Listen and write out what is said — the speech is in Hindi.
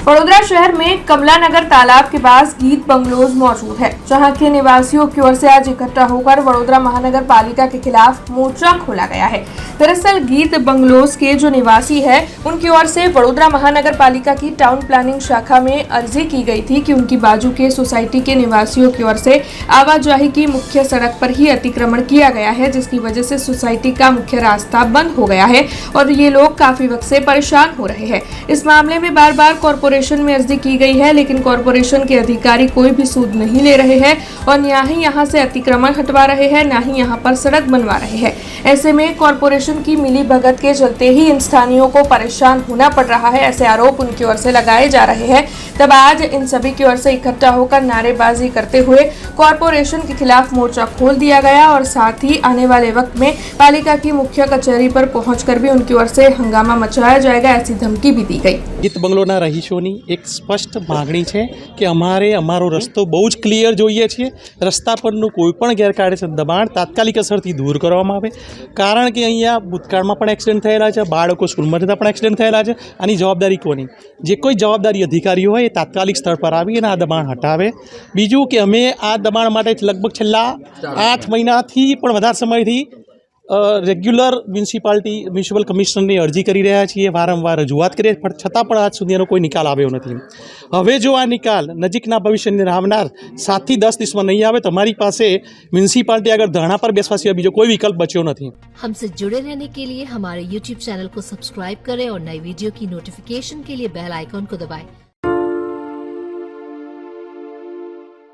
वडोदरा शहर में कमलानगर तालाब के पास गीत बंगलोज मौजूद है, जहां के निवासियों की ओर से आज इकट्ठा होकर वडोदरा महानगर पालिका के खिलाफ मोर्चा खोला गया है। दरअसल गीत बंगलोज के जो निवासी है, उनकी ओर से वडोदरा महानगर पालिका की टाउन प्लानिंग शाखा में अर्जी की गई थी कि उनकी बाजू के सोसाइटी के निवासियों की ओर से आवाजाही की मुख्य सड़क पर ही अतिक्रमण किया गया है, जिसकी वजह से सोसाइटी का मुख्य रास्ता बंद हो गया है और ये लोग काफी वक्त से परेशान हो रहे हैं। इस मामले में बार बार कॉर्पोरेशन में अर्जी की गई है, लेकिन कॉर्पोरेशन के अधिकारी कोई भी सूद नहीं ले रहे हैं और न ही यहाँ से अतिक्रमण हटवा रहे हैं, न ही यहाँ पर सड़क बनवा रहे हैं। ऐसे में कॉर्पोरेशन की मिली भगत के चलते ही इन स्थानीयों को परेशान होना पड़ रहा है, ऐसे आरोप उनकी ओर से लगाए जा रहे हैं। तब आज इन सभी की ओर से इकट्ठा होकर नारेबाजी करते हुए कॉर्पोरेशन के खिलाफ मोर्चा खोल दिया गया और साथ ही आने वाले वक्त में पालिका की मुख्य कचहरी पर पहुंचकर भी उनकी ओर से हंगामा मचाया जाएगा, ऐसी धमकी भी दी गई। ગીત બંગલોના રહીશોની એક સ્પષ્ટ માગણી છે કે અમારો રસ્તો બહુ જ ક્લિયર જોઈએ છીએ। રસ્તા પરનું કોઈપણ ગેરકાયદેસર દબાણ તાત્કાલિક અસરથી દૂર કરવામાં આવે, કારણ કે અહીંયા ભૂતકાળમાં પણ એક્સિડન્ટ થયેલા છે, બાળકો સ્કૂલમાં જતાં પણ એક્સિડન્ટ થયેલા છે। આની જવાબદારી કોની? જે કોઈ જવાબદારી અધિકારી હોય એ તાત્કાલિક સ્થળ પર આવી અને આ દબાણ હટાવે। બીજું કે અમે આ દબાણ માટે લગભગ છેલ્લા 8 મહિનાથી પણ વધારે સમયથી રેગ્યુલર મ્યુનિસિપલ કમિશનરની અરજી કરી રહ્યા છીએ, વારંવાર રજૂઆત કરીએ, પણ છતાં પણ આજ સુધી એનો કોઈ નિકાલ આવ્યો નથી। હવે જો આ નિકાલ નજીકના ભવિષ્યની આવનાર 7 થી 10 દિવસમાં નહીં આવે તો અમારી પાસે મ્યુનિસિપાલિટી આગળ ધરણા પર બેસવા સિવાય બીજો કોઈ વિકલ્પ બચ્યો નથી। हमसे जुड़े रहने के लिए हमारे YouTube चैनल को सब्सक्राइब करें और नई वीडियो की नोटिफिकेशन के लिए बेल आइकॉन को दबाएं।